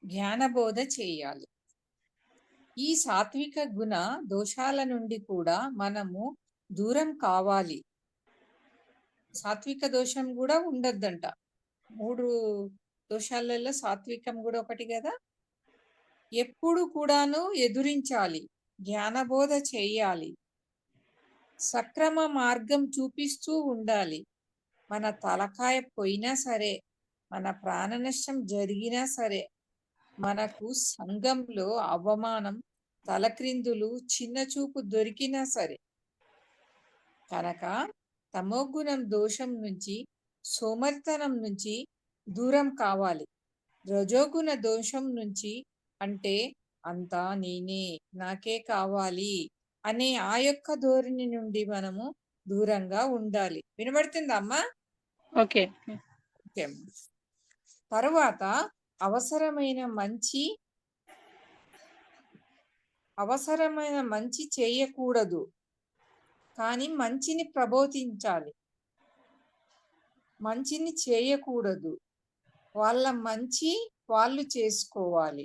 జ్ఞానబోధ చేయాలి. ఈ సాత్విక గుణ దోషాల నుండి కూడా మనము దూరం కావాలి. సాత్విక దోషం కూడా ఉండొద్దంట. 3 దోషాలలో సాత్వికం కూడా ఒకటి కదా. ఎప్పుడు కూడాను ఎదురించాలి, జ్ఞానబోధ చేయాలి, సక్రమ మార్గం చూపిస్తూ ఉండాలి. మన తలకాయ పోయినా సరే, మన ప్రాణ నష్టం జరిగినా సరే, మనకు సంఘంలో అవమానం, తలక్రిందులు, చిన్న చూపు దొరికినా సరే, కనుక తమోగుణం దోషం నుంచి, సోమరితనం నుంచి దూరం కావాలి. రజోగుణ దోషం నుంచి అంటే అంతా నేనే, నాకే కావాలి అనే ఆ యొక్క ధోరణి నుండి మనము దూరంగా ఉండాలి. వినబడుతుందా అమ్మా? ఓకే. ఓకే. తరువాత అవసరమైన మంచి చేయకూడదు, కానీ మంచిని ప్రబోధించాలి. మంచిని చేయకూడదు, వాళ్ళ మంచి వాళ్ళు చేసుకోవాలి.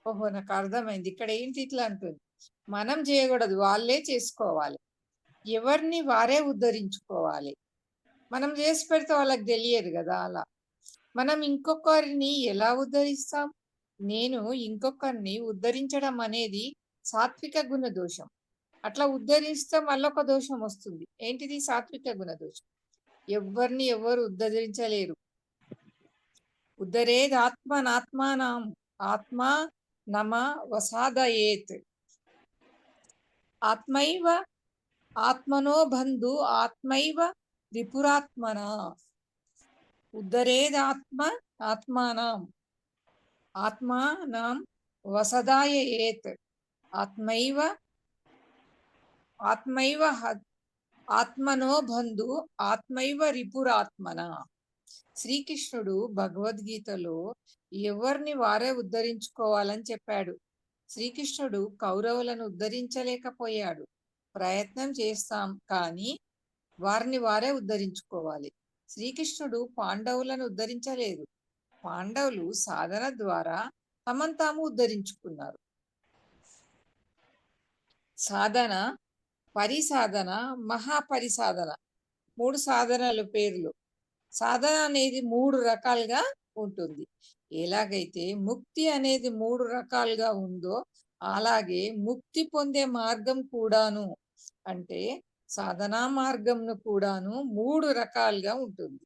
ఓహో, నాకు అర్థమైంది. ఇక్కడ ఏంటి ఇట్లా అంటుంది, మనం చేయకూడదు, వాళ్ళే చేసుకోవాలి. ఎవరిని వారే ఉద్ధరించుకోవాలి. మనం చేసి పెడితే వాళ్ళకి తెలియదు కదా. అలా మనం ఇంకొకరిని ఎలా ఉద్ధరిస్తాం? నేను ఇంకొకరిని ఉద్ధరించడం అనేది సాత్విక గుణ దోషం. అట్లా ఉద్ధరిస్తే మళ్ళొక దోషం వస్తుంది. ఏంటిది? సాత్విక గుణ దోషం. ఎవరిని ఎవరు ఉద్ధరించలేరు. ఉద్ధరేదాత్మనాత్మానం ఆత్మా నమ వసాదయేత్. ఆత్మైవ ఆత్మనో బంధు ఆత్మైవ రిపురాత్మన. ఉద్ధరేదాత్మ ఆత్మానం ఆత్మానం వసదాయేత్. ఆత్మైవ ఆత్మనో బంధు ఆత్మైవ రిపురాత్మన. శ్రీకృష్ణుడు భగవద్గీతలో ఎవరిని వారే ఉద్ధరించుకోవాలని చెప్పాడు. శ్రీకృష్ణుడు కౌరవులను ఉద్ధరించలేకపోయాడు. ప్రయత్నం చేస్తాం, కానీ వారిని వారే ఉద్ధరించుకోవాలి. శ్రీకృష్ణుడు పాండవులను ఉద్ధరించలేదు. పాండవులు సాధన ద్వారా తమను తాము ఉద్ధరించుకున్నారు. సాధన, పరిసాధన, మహాపరిసాధన, 3 సాధనల పేర్లు. సాధన అనేది 3 రకాలుగా ఉంటుంది. ఎలాగైతే ముక్తి అనేది 3 రకాలుగా ఉందో, అలాగే ముక్తి పొందే మార్గం కూడాను, అంటే సాధనా మార్గంను కూడాను 3 రకాలుగా ఉంటుంది.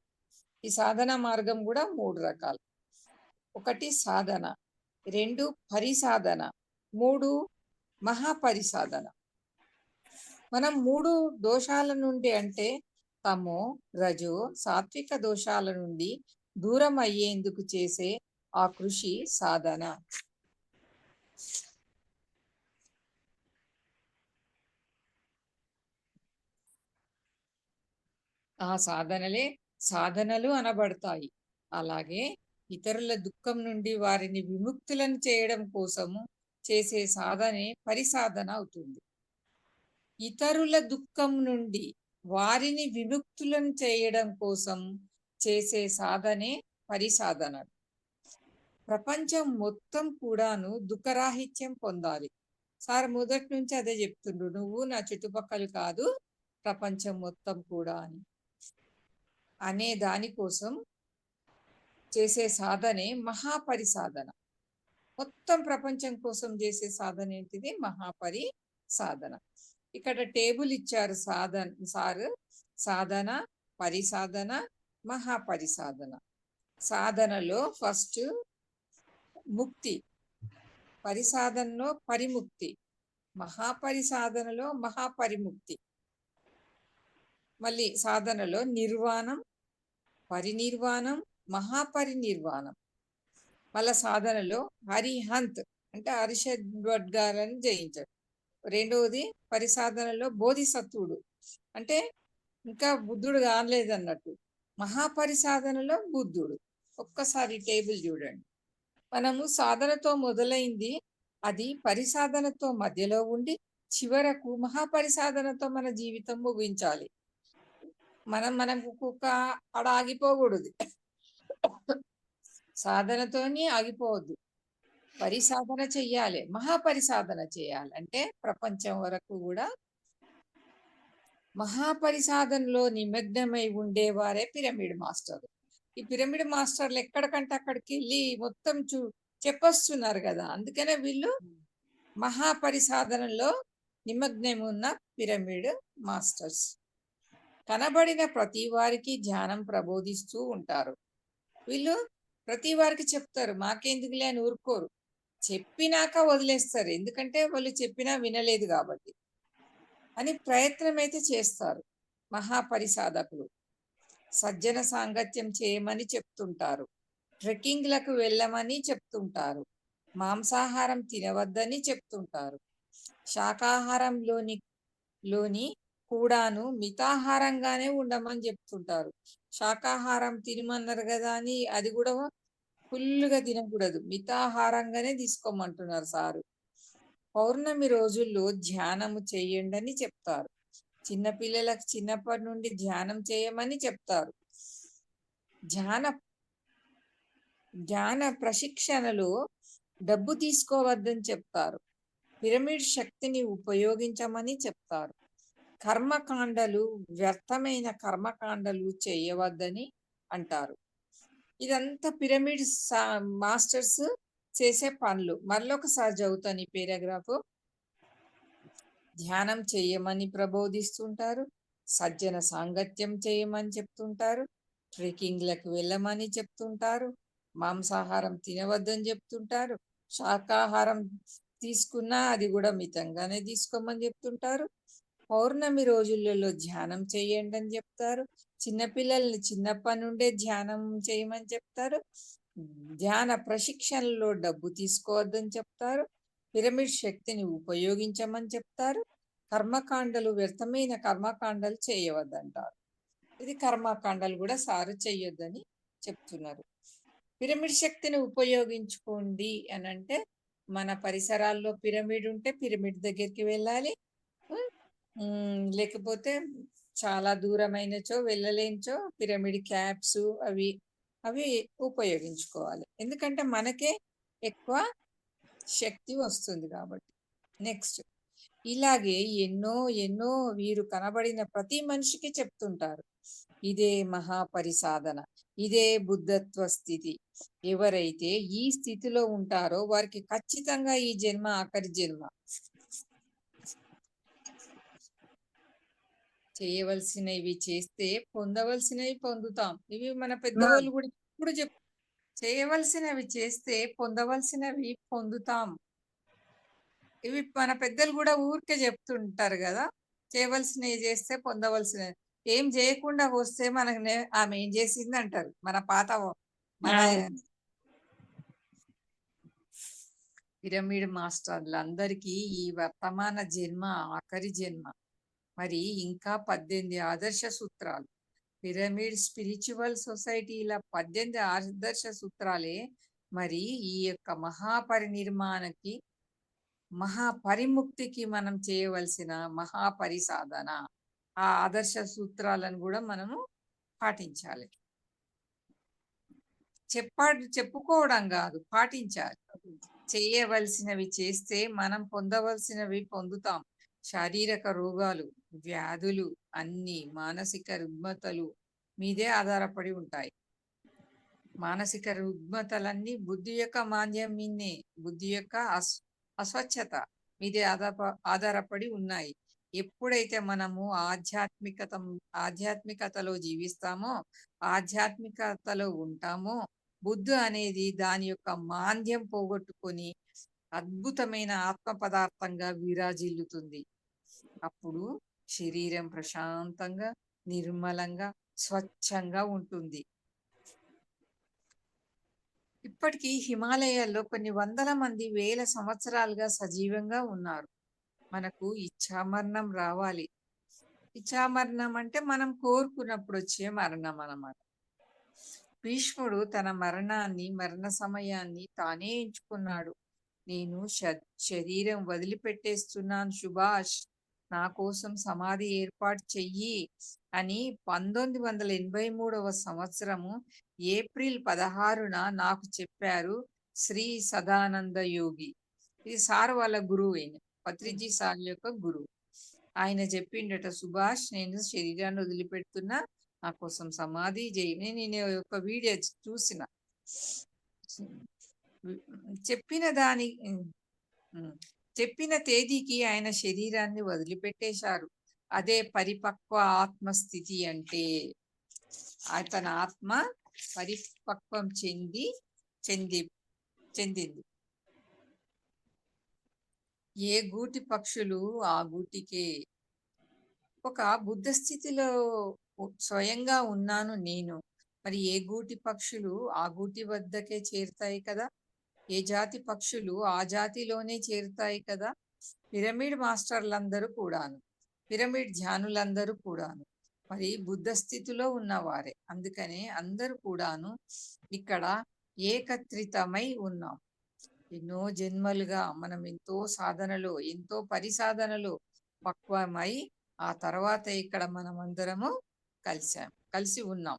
ఈ సాధనా మార్గం కూడా 3 రకాలు. 1 సాధన, 2 పరిసాధన, 3 మహాపరిసాధన. మనం 3 దోషాల నుండి, అంటే తమో రజో సాత్విక దోషాల నుండి దూరం అయ్యేందుకు చేసే ఆ కృషి సాధన. ఆ సాధనలు అనబడతాయి. అలాగే ఇతరుల దుఃఖం నుండి వారిని విముక్తులను చేయడం కోసము చేసే సాధనే పరిసాధన అవుతుంది. ఇతరుల దుఃఖం నుండి వారిని విముక్తులను చేయడం కోసం చేసే సాధనే పరిసాధన. ప్రపంచం మొత్తం కూడాను దుఃఖరాహిత్యం పొందాలి. సార్ మొదటి నుంచి అదే చెప్తుండ్రు, నువ్వు నా చుట్టుపక్కల కాదు, ప్రపంచం మొత్తం కూడా అనే దానికోసం చేసే సాధనే మహాపరిసాధన. మొత్తం ప్రపంచం కోసం చేసే సాధన ఏంటిది? మహాపరిసాధన. ఇక్కడ టేబుల్ ఇచ్చారు సాధన, పరిసాధన, మహాపరిసాధన. సాధనలో ఫస్ట్ ముక్తి, పరిసాధనలో పరిముక్తి, మహాపరిసాధనలో మహాపరిముక్తి. మళ్ళీ సాధనలో నిర్వాణం, పరినిర్వాణం, మహాపరినిర్వాణం. మళ్ళీ సాధనలో హరిహంత్ అంటే హరిషడ్వర్గాలను జయించడం. రెండవది పరిసాధనలో బోధిసత్వుడు అంటే ఇంకా బుద్ధుడు కాలేదన్నట్టు. మహాపరిసాధనలో బుద్ధుడు. ఒక్కసారి టేబుల్ చూడండి. మనము సాధనతో మొదలైంది, అది పరిసాధనతో మధ్యలో ఉండి చివరకు మహాపరిసాధనతో మన జీవితం ముగించాలి. మనకు ఆడ ఆగిపోకూడదు, సాధనతోని ఆగిపోవద్దు. పరిసాధన చెయ్యాలి, మహాపరిసాధన చేయాలి. అంటే ప్రపంచం వరకు కూడా మహాపరిసాధనలో నిమగ్నమై ఉండేవారే పిరమిడ్ మాస్టర్. ఈ పిరమిడ్ మాస్టర్లు ఎక్కడికంటే అక్కడికి వెళ్ళి మొత్తం చెప్పొస్తున్నారు కదా, అందుకనే వీళ్ళు మహాపరిసాధనలో నిమగ్నం ఉన్న పిరమిడ్ మాస్టర్స్. కనబడిన ప్రతి వారికి ధ్యానం ప్రబోధిస్తూ ఉంటారు. వీళ్ళు ప్రతి వారికి చెప్తారు, మాకెందుకులే అని ఊరుకోరు, చెప్పినాక వదిలేస్తారు, ఎందుకంటే వాళ్ళు చెప్పినా వినలేదు కాబట్టి అని ప్రయత్నం అయితే చేస్తారు. మహాపరిసాధకులు సజ్జన సాంగత్యం చేయమని చెప్తుంటారు, ట్రెక్కింగ్లకు వెళ్ళమని చెప్తుంటారు, మాంసాహారం తినవద్దని చెప్తుంటారు, శాకాహారంలోని లోని కూడాను మితాహారంగానే ఉండమని చెప్తుంటారు. శాకాహారం తినమన్నారు కదా అని అది కూడా ఫుల్గా తినకూడదు, మితాహారంగానే తీసుకోమంటున్నారు సారు. పౌర్ణమి రోజుల్లో ధ్యానము చేయండి అని చెప్తారు, చిన్నపిల్లలకు చిన్నప్పటి నుండి ధ్యానం చేయమని చెప్తారు. ధ్యాన ధ్యాన ప్రశిక్షణలో డబ్బు తీసుకోవద్దని చెప్తారు, పిరమిడ్ శక్తిని ఉపయోగించమని చెప్తారు, కర్మకాండలు వ్యర్థమైన కర్మకాండలు చేయవద్దని అంటారు. ఇదంతా పిరమిడ్ మాస్టర్స్ చేసే పనులు. మరొకసారి చదువుతాను ఈ పేరాగ్రాఫ్. ధ్యానం చేయమని ప్రబోధిస్తుంటారు, సజ్జన సాంగత్యం చేయమని చెప్తుంటారు, ట్రెక్కింగ్లకు వెళ్ళమని చెప్తుంటారు, మాంసాహారం తినవద్దని చెప్తుంటారు, శాకాహారం తీసుకున్నా అది కూడా మితంగానే తీసుకోమని చెప్తుంటారు, పౌర్ణమి రోజులలో ధ్యానం చేయండి అని చెప్తారు, చిన్నపిల్లల్ని చిన్నప్పటి నుండే ధ్యానం చేయమని చెప్తారు, ధ్యాన ప్రశిక్షణలో డబ్బు తీసుకోవద్దని చెప్తారు, పిరమిడ్ శక్తిని ఉపయోగించమని చెప్తారు, కర్మకాండలు వ్యర్థమైన కర్మకాండలు చేయవద్దంటారు. ఇది కర్మకాండలు కూడా సారు చెయ్యొద్దని చెప్తున్నారు. పిరమిడ్ శక్తిని ఉపయోగించుకోండి అని అంటే మన పరిసరాల్లో పిరమిడ్ ఉంటే పిరమిడ్ దగ్గరికి వెళ్ళాలి, లేకపోతే చాలా దూరమైనచో వెళ్ళలేనిచో పిరమిడ్ క్యాప్స్ అవి అవి ఉపయోగించుకోవాలి, ఎందుకంటే మనకే ఎక్కువ శక్తి వస్తుంది కాబట్టి. నెక్స్ట్, ఇలాగే ఎన్నో ఎన్నో వీరు కనబడిన ప్రతి మనిషికి చెప్తుంటారు, ఇదే మహాపరిసాధన, ఇదే బుద్ధత్వ స్థితి. ఎవరైతే ఈ స్థితిలో ఉంటారో వారికి ఖచ్చితంగా ఈ జన్మ ఆఖరి జన్మ. చేయవలసినవి చేస్తే పొందవలసినవి పొందుతాం. ఇవి మన పెద్దవాళ్ళు కూడా ఇప్పుడు చేయవలసినవి చేస్తే పొందవలసినవి పొందుతాం. ఇవి మన పెద్దలు కూడా ఊరికే చెప్తుంటారు కదా, చేయవలసినవి చేస్తే పొందవలసినవి. ఏం చేయకుండా వస్తే మనకు ఆమె ఏం చేసింది అంటారు మన పాత మన పిరమిడ్ మాస్టర్లందరికీ ఈ వర్తమాన జన్మ ఆఖరి జన్మ. మరి ఇంకా 18 ఆదర్శ సూత్రాలు. పిరమిడ్ స్పిరిచువల్ సొసైటీల 18 ఆదర్శ సూత్రాలే మరి ఈ యొక్క మహాపరినిర్మాణకి మహాపరిముక్తికి మనం చేయవలసిన మహాపరిసాధన. ఆ ఆదర్శ సూత్రాలను కూడా మనము పాటించాలి. చెప్పుకోవడం కాదు, పాటించాలి. చేయవలసినవి చేస్తే మనం పొందవలసినవి పొందుతాం. శారీరక రోగాలు, వ్యాధులు అన్ని మానసిక రుగ్మతలు మీదే ఆధారపడి ఉంటాయి. మానసిక రుగ్మతలన్నీ బుద్ధి యొక్క మాంద్యం మీదే, బుద్ధి యొక్క అస్వచ్ఛత మీదే ఆధారపడి ఉన్నాయి. ఎప్పుడైతే మనము ఆధ్యాత్మికతలో జీవిస్తామో, ఆధ్యాత్మికతలో ఉంటామో, బుద్ధి అనేది దాని యొక్క మాంద్యం పోగొట్టుకొని అద్భుతమైన ఆత్మ పదార్థంగా విరాజిల్లుతుంది. అప్పుడు శరీరం ప్రశాంతంగా, నిర్మలంగా, స్వచ్ఛంగా ఉంటుంది. ఇప్పటికీ హిమాలయాల్లో కొన్ని వందల మంది వేల సంవత్సరాలుగా సజీవంగా ఉన్నారు. మనకు ఇచ్ఛామరణం రావాలి. ఇచ్ఛామరణం అంటే మనం కోరుకున్నప్పుడు వచ్చే మరణం అన్నమాట. భీష్ముడు తన మరణ సమయాన్ని తానే ఎంచుకున్నాడు. నేను శరీరం వదిలిపెట్టేస్తున్నాను సుభాష్, నా కోసం సమాధి ఏర్పాటు చెయ్యి అని 1983 సంవత్సరము ఏప్రిల్ 16న నాకు చెప్పారు శ్రీ సదానంద యోగి. ఇది సార్ వాళ్ళ గురువు, అయిన పత్రిజీ సార్ యొక్క గురువు. ఆయన చెప్పిండట, సుభాష్ నేను శరీరాన్ని వదిలిపెడుతున్నా, నా కోసం సమాధి చేయి. నేను ఒక వీడియో చూసిన. చెప్పిన దాని చెప్పిన తేదీకి ఆయన శరీరాన్ని వదిలిపెట్టేశారు. అదే పరిపక్వ ఆత్మస్థితి అంటే. తన ఆత్మ పరిపక్వం చెందింది. ఏ గూటి పక్షులు ఆ గూటికే. ఒక బుద్ధ స్థితిలో స్వయంగా ఉన్నాను నేను. మరి ఏ గూటి పక్షులు ఆ గూటి వద్దకే చేరుతాయి కదా. ఏ జాతి పక్షులు ఆ జాతిలోనే చేరుతాయి కదా. పిరమిడ్ మాస్టర్లందరూ కూడాను, పిరమిడ్ ధ్యానులందరూ కూడాను మరి బుద్ధ స్థితిలో ఉన్నవారే. అందుకనే అందరూ కూడాను ఇక్కడ ఏకత్రితమై ఉన్నాం. ఎన్నో జన్మలుగా మనం ఎంతో సాధనలో, ఎంతో పరిసాధనలో పక్వమై ఆ తర్వాత ఇక్కడ మనం అందరము కలిసి ఉన్నాం.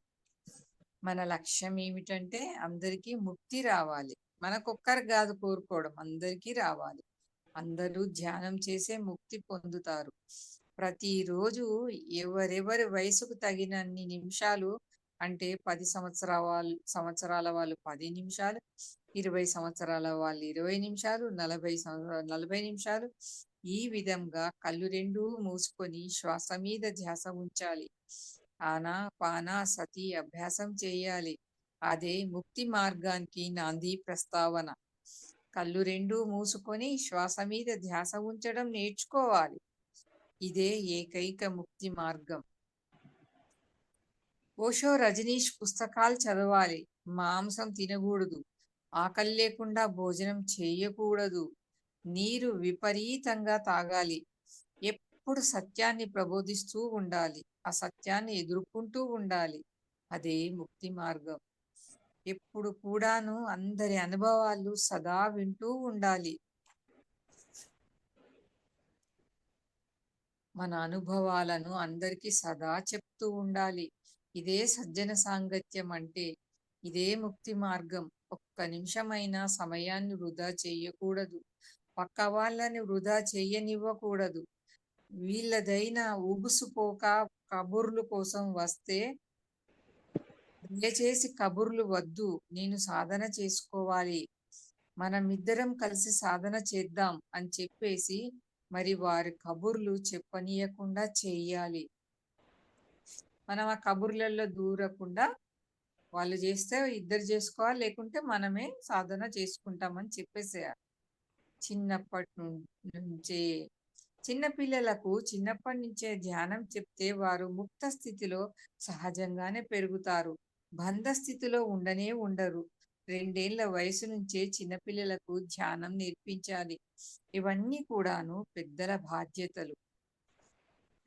మన లక్ష్యం ఏమిటంటే అందరికీ ముక్తి రావాలి. మనకొక్కరు కాదు కోరుకోవడం, అందరికీ రావాలి. అందరూ ధ్యానం చేసే ముక్తి పొందుతారు. ప్రతిరోజు ఎవరెవరి వయసుకు తగినన్ని నిమిషాలు, అంటే 10 సంవత్సరాల వాళ్ళు 10 నిమిషాలు, 20 సంవత్సరాల వాళ్ళు 20 నిమిషాలు, 40 నిమిషాలు, ఈ విధంగా కళ్ళు రెండూ మూసుకొని శ్వాస మీద ధ్యాస ఉంచాలి. ఆనాపాన సతి అభ్యాసం చేయాలి. అదే ముక్తి మార్గానికి నాంది ప్రస్తావన. కళ్ళు రెండూ మూసుకొని శ్వాస మీద ధ్యాస ఉంచడం నేర్చుకోవాలి. ఇదే ఏకైక ముక్తి మార్గం. ఓషో, రజనీష్ పుస్తకాలు చదవాలి. మాంసం తినకూడదు, ఆకలి లేకుండా భోజనం చేయకూడదు, నీరు విపరీతంగా తాగాలి. ఎప్పుడు సత్యాన్ని ప్రబోధిస్తూ ఉండాలి, అసత్యాన్ని ఎదుర్కొంటూ ఉండాలి. అదే ముక్తి మార్గం. ఎప్పుడు కూడాను అందరి అనుభవాలు సదా వింటూ ఉండాలి. మన అనుభవాలను అందరికీ సదా చెప్తూ ఉండాలి. ఇదే సజ్జన సాంగత్యం అంటే. ఇదే ముక్తి మార్గం. ఒక్క నిమిషమైనా సమయాన్ని వృధా చేయకూడదు, పక్క వాళ్ళని వృధా చేయనివ్వకూడదు. వీళ్ళదైనా ఊగుసుపోక కబుర్లు కోసం వస్తే దయచేసి కబుర్లు వద్దు, నేను సాధన చేసుకోవాలి, మనమిద్దరం కలిసి సాధన చేద్దాం అని చెప్పేసి మరి వారి కబుర్లు చెప్పనీయకుండా చేయాలి. మనం ఆ కబుర్లలో దూరకుండా, వాళ్ళు చేస్తే ఇద్దరు చేసుకోవాలి, లేకుంటే మనమే సాధన చేసుకుంటామని చెప్పేసేయాలి. చిన్నప్పటి నుంచే చిన్నపిల్లలకు చిన్నప్పటి నుంచే ధ్యానం చెప్తే వారు ముక్త స్థితిలో సహజంగానే పెరుగుతారు, బంధ స్థితిలో ఉండరు. 2 ఏళ్ల వయసు నుంచే చిన్నపిల్లలకు ధ్యానం నేర్పించాలి. ఇవన్నీ కూడాను పెద్దల బాధ్యతలు.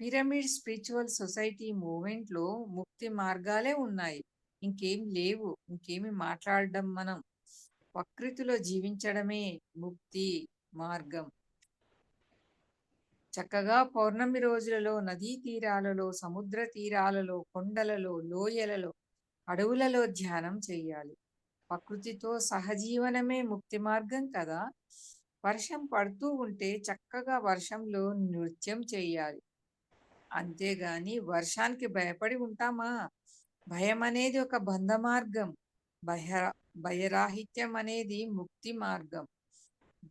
పిరమిడ్ స్పిరిచువల్ సొసైటీ మూవ్మెంట్లో ముక్తి మార్గాలే ఉన్నాయి, ఇంకేం లేవు. ఇంకేమి మాట్లాడడం? మనం ప్రకృతిలో జీవించడమే ముక్తి మార్గం. చక్కగా పౌర్ణమి రోజులలో నదీ తీరాలలో, సముద్ర తీరాలలో, కొండలలో, లోయలలో, అడవులలో ధ్యానం చేయాలి. ప్రకృతితో సహజీవనమే ముక్తి మార్గం కదా. వర్షం పడుతూ ఉంటే చక్కగా వర్షంలో నృత్యం చేయాలి. అంతేగాని వర్షానికి భయపడి ఉంటామా? భయం అనేది ఒక బంధ మార్గం. భయరాహిత్యం అనేది ముక్తి మార్గం.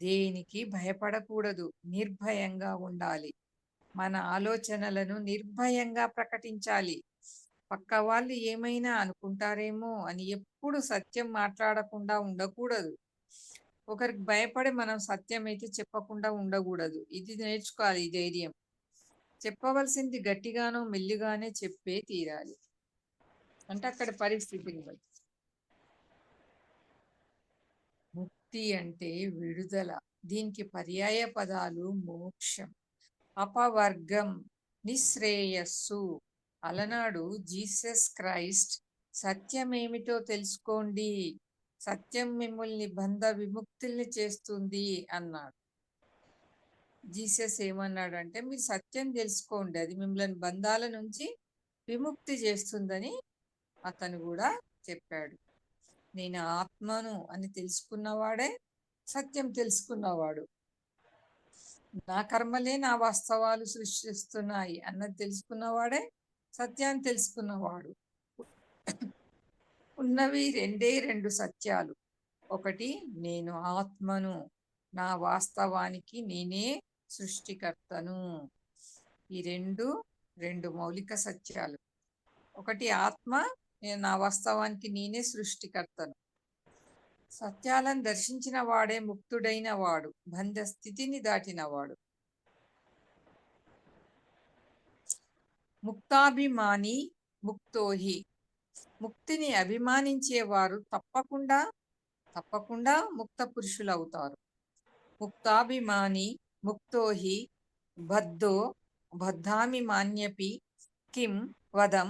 దేనికి భయపడకూడదు, నిర్భయంగా ఉండాలి. మన ఆలోచనలను నిర్భయంగా ప్రకటించాలి. పక్క వాళ్ళు ఏమైనా అనుకుంటారేమో అని ఎప్పుడు సత్యం మాట్లాడకుండా ఉండకూడదు. ఒకరికి భయపడి మనం సత్యం అయితే చెప్పకుండా ఉండకూడదు. ఇది నేర్చుకోవాలి, ఈ ధైర్యం. చెప్పవలసింది గట్టిగానో మెల్లిగానే చెప్పే తీరాలి, అంటే అక్కడ పరిస్థితిని బట్టి. ముక్తి అంటే విడుదల. దీనికి పర్యాయ పదాలు మోక్షం, అపవర్గం, నిశ్రేయస్సు. అలనాడు జీసస్ క్రైస్ట్ సత్యమేమిటో తెలుసుకోండి, సత్యం మిమ్మల్ని బంధ విముక్తుల్ని చేస్తుంది అన్నాడు. జీసస్ ఏమన్నాడంటే, మీరు సత్యం తెలుసుకోండి, అది మిమ్మల్ని బంధాల నుంచి విముక్తి చేస్తుందని అతను కూడా చెప్పాడు. నేను ఆత్మను అని తెలుసుకున్నవాడే సత్యం తెలుసుకున్నవాడు. నా కర్మలే నా వాస్తవాలు సృష్టిస్తున్నాయి అన్నది తెలుసుకున్నవాడే సత్యాన్ని తెలుసుకున్నవాడు. ఉన్నవి రెండే రెండు సత్యాలు. ఒకటి, నేను ఆత్మను, నా వాస్తవానికి నేనే సృష్టికర్తను. ఈ రెండు మౌలిక సత్యాలు. ఒకటి ఆత్మ, నేను నా వాస్తవానికి నేనే సృష్టికర్తను. సత్యాలను దర్శించిన వాడే ముక్తుడైన వాడు, బంధ స్థితిని దాటినవాడు. ముక్తాభిమాని ముక్తోహి. ముక్తిని అభిమానించేవారు తప్పకుండా ముక్త పురుషులవుతారు. ముక్తాభిమాని ముక్తోహి బద్ధామి మాన్యపి కిం వదం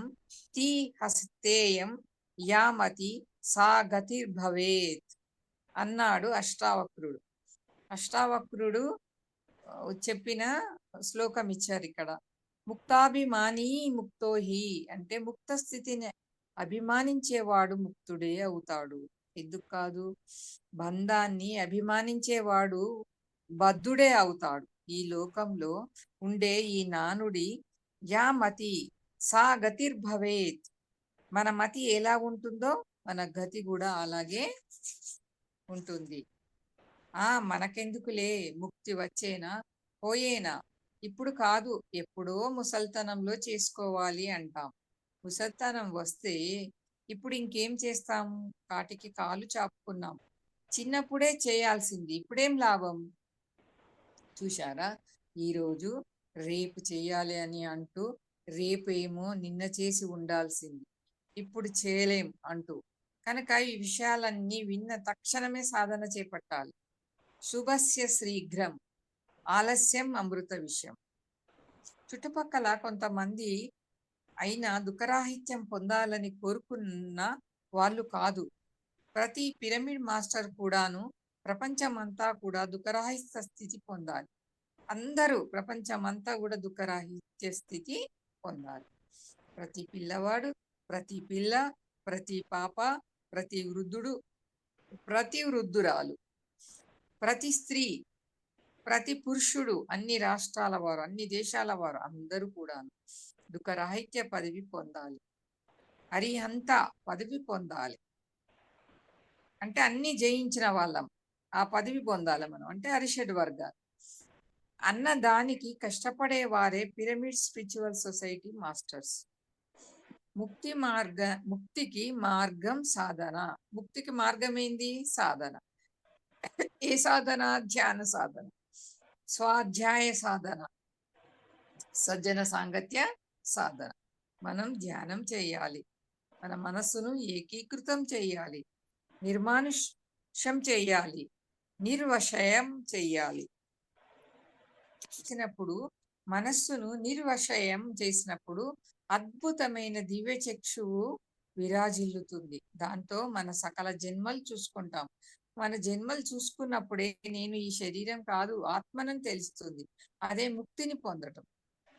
తీ హస్తేయం యామతి సా గతిర్భవేత్ అన్నాడు అష్టావక్రుడు. అష్టావక్రుడు చెప్పిన శ్లోకం ఇచ్చారు ఇక్కడ. ముక్తాభిమాని ముక్తోహి అంటే ముక్త స్థితిని అభిమానించేవాడు ముక్తుడే అవుతాడు. ఎందుకు కాదు? బంధాన్ని అభిమానించేవాడు బద్ధుడే అవుతాడు. ఈ లోకంలో ఉండే ఈ నానుడి యా మతి సా గతిర్భవేత్. మన మతి ఎలా ఉంటుందో మన గతి కూడా అలాగే ఉంటుంది. మనకెందుకులే, ముక్తి వచ్చేనా పోయేనా, ఇప్పుడు కాదు ఎప్పుడో ముసల్తనంలో చేసుకోవాలి అంటాం. ముసల్తనం వస్తే ఇప్పుడు ఇంకేం చేస్తాము? కాటికి కాలు చాపుకున్నాం. చిన్నప్పుడే చేయాల్సింది ఇప్పుడేం లాభం? చూశారా, ఈరోజు రేపు చేయాలి అని అంటూ రేపు ఏమో నిన్న చేసి ఉండాల్సింది ఇప్పుడు చేయలేం అంటూ. కనుక ఈ విషయాలన్నీ విన్న తక్షణమే సాధన చేపట్టాలి. శుభస్య శీఘ్రం, ఆలస్యం అమృత విషయం. చుట్టుపక్కల కొంతమంది అయినా దుఃఖరాహిత్యం పొందాలని కోరుకున్న వాళ్ళు కాదు. ప్రతి పిరమిడ్ మాస్టర్ కూడాను ప్రపంచమంతా కూడా దుఃఖరాహిత్య స్థితి పొందాలి. అందరూ ప్రపంచమంతా కూడా దుఃఖరాహిత్య స్థితి పొందాలి. ప్రతి పిల్లవాడు, ప్రతి పిల్ల, ప్రతి పాప, ప్రతి వృద్ధుడు, ప్రతి వృద్ధురాలు, ప్రతి స్త్రీ, ప్రతి పురుషుడు, అన్ని రాష్ట్రాల వారు, అన్ని దేశాల వారు అందరూ కూడా దుఃఖరాహిత్య పదవి పొందాలి. అరిహంత పదవి పొందాలి అంటే అన్ని జయించిన వాళ్ళం ఆ పదవి పొందాలి మనం. అంటే అరిషడ్ వర్గాలు అన్న దానికి కష్టపడే వారే పిరమిడ్ స్పిరిచువల్ సొసైటీ మాస్టర్స్. ముక్తికి మార్గం సాధన. ముక్తికి మార్గం ఏంది? సాధన. ఏ సాధన? ధ్యాన సాధన, స్వాధ్యాయ సాధన, సజ్జన సాంగత్య సాధన. మనం ధ్యానం చేయాలి, మన మనస్సును ఏకీకృతం చేయాలి, నిర్మానుష్యం చేయాలి, నిర్వశయం చేయాలి. చేసినప్పుడు మనస్సును నిర్వశయం చేసినప్పుడు అద్భుతమైన దివ్య చక్షువు విరాజిల్లుతుంది. దాంతో మన సకల జన్మలు చూసుకుంటాం. మన జన్మలు చూసుకున్నప్పుడే నేను ఈ శరీరం కాదు ఆత్మనని తెలుస్తుంది. అదే ముక్తిని పొందటం.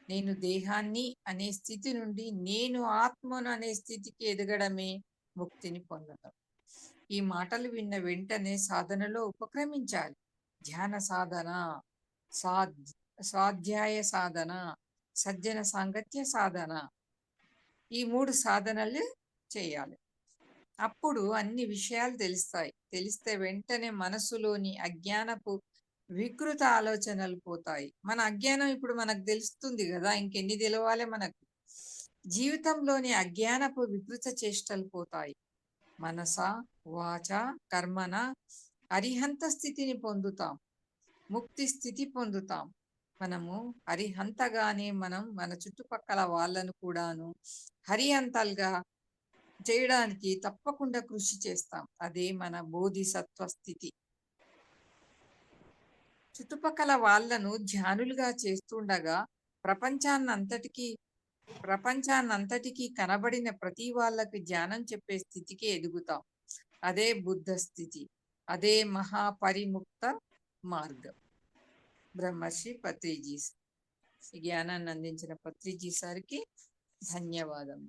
నేను దేహాన్ని అనే స్థితి నుండి నేను ఆత్మను అనే స్థితికి ఎదగడమే ముక్తిని పొందటం. ఈ మాటలు విన్న వెంటనే సాధనలో ఉపక్రమించాలి. ధ్యాన సాధన, స్వాధ్యాయ సాధన, సజ్జన సాంగత్య సాధన, ఈ 3 సాధనలు చేయాలి. అప్పుడు అన్ని విషయాలు తెలుస్తాయి. తెలిస్తే వెంటనే మనసులోని అజ్ఞానపు వికృత ఆలోచనలు పోతాయి. మన అజ్ఞానం ఇప్పుడు మనకు తెలుస్తుంది కదా, ఇంకెన్ని తెలవాలి మనకు? జీవితంలోని అజ్ఞానపు వికృత చేష్టలు పోతాయి. మనస వాచ కర్మన అరిహంత స్థితిని పొందుతాం, ముక్తి స్థితి పొందుతాం. మనము హరిహంతగానే మన చుట్టుపక్కల వాళ్ళను కూడాను హరిహంతలుగా చేయడానికి తప్పకుండా కృషి చేస్తాం. అదే మన బోధిసత్వ స్థితి. చుట్టుపక్కల వాళ్ళను ధ్యానులుగా చేస్తుండగా ప్రపంచాన్నంతటికీ కనబడిన ప్రతి వాళ్ళకి ధ్యానం చెప్పే స్థితికి ఎదుగుతాం. అదే బుద్ధ స్థితి, అదే మహాపరిముక్త మార్గం. బ్రహ్మర్షి పత్రిజీ. ఈ జ్ఞానాన్ని అందించిన పత్రిజీ సార్కి ధన్యవాదం.